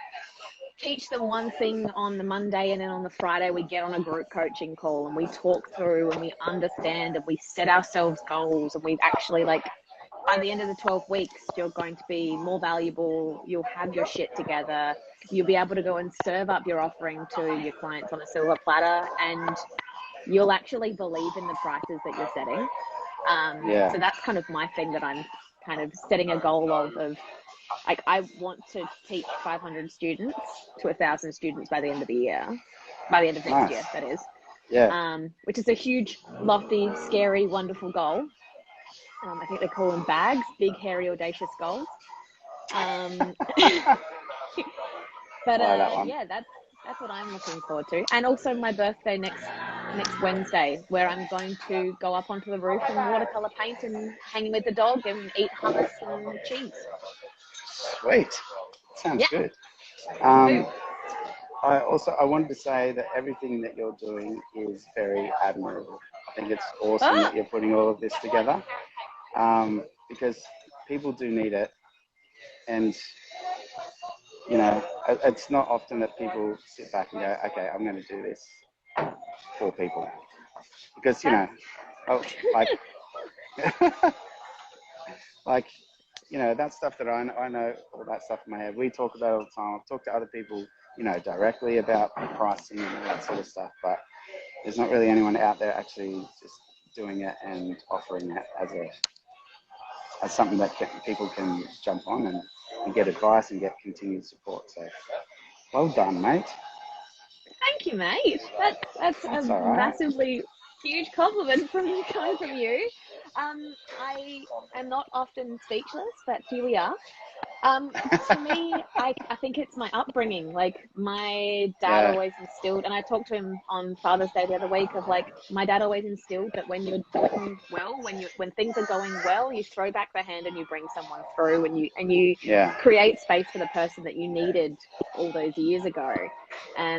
teach them one thing on the Monday, and then on the Friday we get on a group coaching call and we talk through and we understand and we set ourselves goals, and we actually by the end of the 12 weeks, you're going to be more valuable. You'll have your shit together. You'll be able to go and serve up your offering to your clients on a silver platter, and you'll actually believe in the prices that you're setting. So that's kind of my thing that I'm kind of setting a goal of like, I want to teach 500 students to 1,000 students by the end of the year, by the end of next year, that is. Yeah. which is a huge, lofty, scary, wonderful goal. I think they call them bags, big, hairy, audacious goals. But I like that one. yeah, that's what I'm looking forward to. And also my birthday next Wednesday, where I'm going to go up onto the roof and watercolor paint and hang with the dog and eat hummus and cheese. Sweet. Sounds Yeah, good. food. I wanted to say that everything that you're doing is very admirable. I think it's awesome Oh, that you're putting all of this together, because people do need it, and it's not often that people sit back and go, okay, I'm going to do this for people, because that's oh, like like that stuff that I know all that stuff in my head. We talk about it all the time. I've talked to other people, directly about pricing and all that sort of stuff, but there's not really anyone out there actually just doing it and offering it as something that people can jump on and get advice and get continued support. So well done, mate. Thank you, mate. That's That's a all right. massively huge compliment coming from you. I am not often speechless, but here we are. Because for me, I think it's my upbringing. Like my dad Yeah, always instilled, and I talked to him on Father's Day the other week of like my dad always instilled that when you're doing well, when things are going well, you throw back the hand and you bring someone through, and you yeah, create space for the person that you needed all those years ago.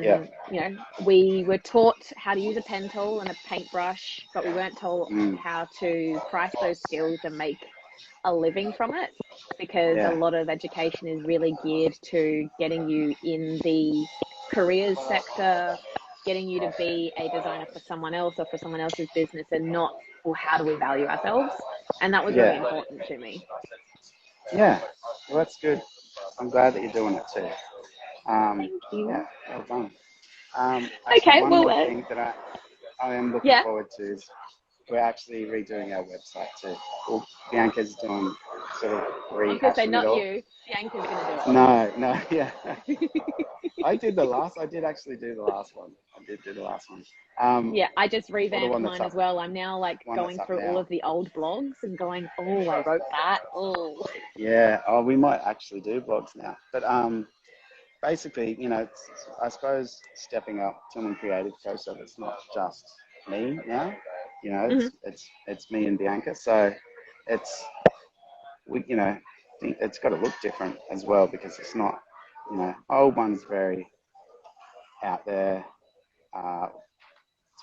yeah. And we were taught how to use a pen tool and a paintbrush, but we weren't taught Mm, how to price those skills and make a living from it, because a yeah, lot of education is really geared to getting you in the careers sector, getting you to be a designer for someone else or for someone else's business, and not, well, how do we value ourselves? And that was really yeah, important to me. yeah. Well, that's good. I'm glad that you're doing it too. Thank you. Yeah, well done. Actually, Okay, one well, more thing that I am looking yeah. forward to is we're actually redoing our website too. Well, Bianca's doing sort of I was going to say, rehashing it not all. you. Bianca's going to No, no, yeah. do it. I did actually do the last one. I did do the last one. Yeah, I just Or the revamped one that's mine up, as well. I'm now like one that's going up through all now. of the old blogs and going, oh, I wrote that. Oh, Yeah. Oh, we might actually do blogs now. But basically, I suppose stepping up Tillman Creative Co. So it's not just me now. mm-hmm. It's me and Bianca. So it's it's got to look different as well, because it's not, old one's very out there. Uh,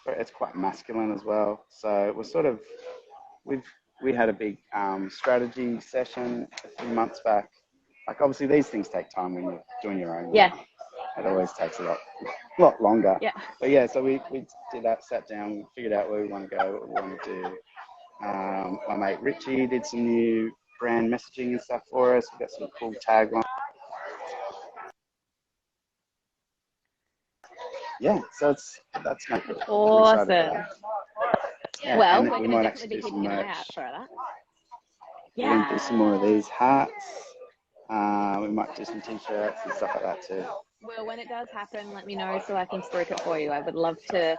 it's quite masculine as well. So we're sort of we've we had a big strategy session a few months back. Like obviously these things take time when you're doing your own work. Yeah, It always takes a lot longer. yeah. But yeah, so we did that, sat down, figured out where we want to go, what we want to do. My mate Richie did some new brand messaging and stuff for us. We've got some cool taglines. Yeah, so that's my cool. I'm excited for Awesome. that. Yeah, Well, and we're we going to might actually definitely do be some keeping an eye merch. out for that. We're going to do some more of Yeah. these hats. We might do some t-shirts and stuff like that too. Well, when it does happen, let me know so I can stroke it for you. I would love to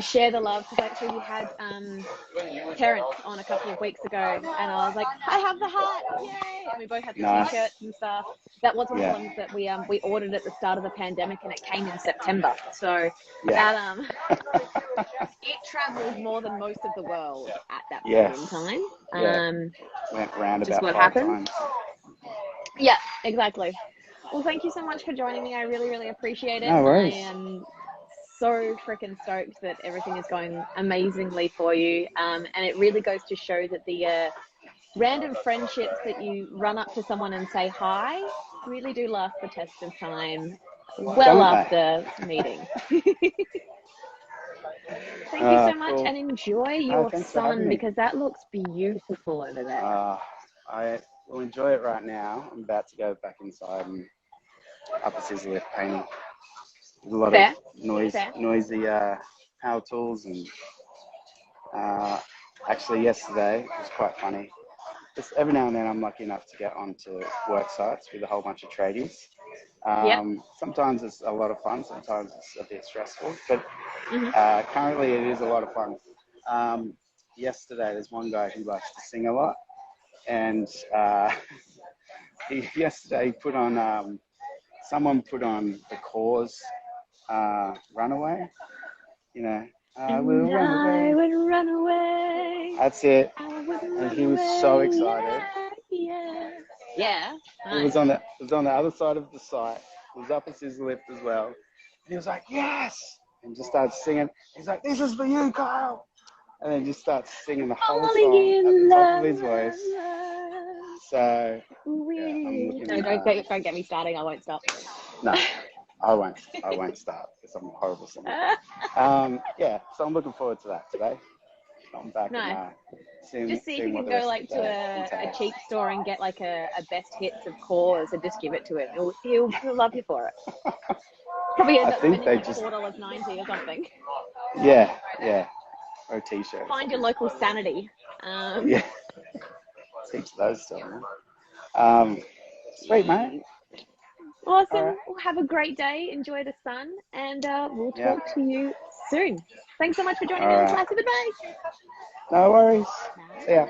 share the love, because actually we had Terrence on a couple of weeks ago, and I was like, I have the hat, yay! And we both had the Nice. t-shirts and stuff. That was one of the Yeah. ones that we ordered at the start of the pandemic, and it came in September. So Yeah. that it travelled more than most of the world at that point in Yes. time. Yeah. Went round Just about what 5 happened. times. Yeah, exactly. Well, thank you so much for joining me. I really, really appreciate it. No I worries. am so freaking stoked that everything is going amazingly for you. And it really goes to show that the random friendships that you run up to someone and say hi really do last the test of time, well Don't after they? meeting. Thank you so much, Cool. and enjoy Oh, your thanks for having sun, me. because that looks beautiful over there. I will enjoy it right now. I'm about to go back inside and up a scissor lift painting. There's a lot Fair, of fair. noisy power tools, and actually yesterday it was quite funny. Just every now and then I'm lucky enough to get onto work sites with a whole bunch of tradies. Yep. Sometimes it's a lot of fun, sometimes it's a bit stressful, but Mhm. currently it is a lot of fun. Yesterday, there's one guy who likes to sing a lot, and yesterday put on, someone put on the Cause Runaway, you know, I will And run I away. would run away. That's it. I would And run he was so away. excited. Yeah. Yeah. It Nice. was on the other side of the site. It was up his lift as well. And he was like, yes! And just started singing. He's like, this is for you, Kyle! And then just starts singing the whole Falling song at the in top love. of his voice. So, yeah, I'm looking... No, don't get me starting. I won't stop. No, I won't start because I'm a horrible singer. Yeah, so I'm looking forward to that today. I'm back Nice. and seeing Just see if you what can the go rest like of the to day a entails. cheap store and get like a best hits of Cause and just give it to him. He'll love you for it. Probably end I up think spending they like just... $4.90 or something. Yeah, or a t-shirt. Find your local sanity. Yeah, teach those still, man. Sweet, mate. Awesome. All right. Well, have a great day. Enjoy the sun, and we'll Yeah. talk to you soon. Thanks so much for joining All me on right. Slice of Advice. No worries. See ya.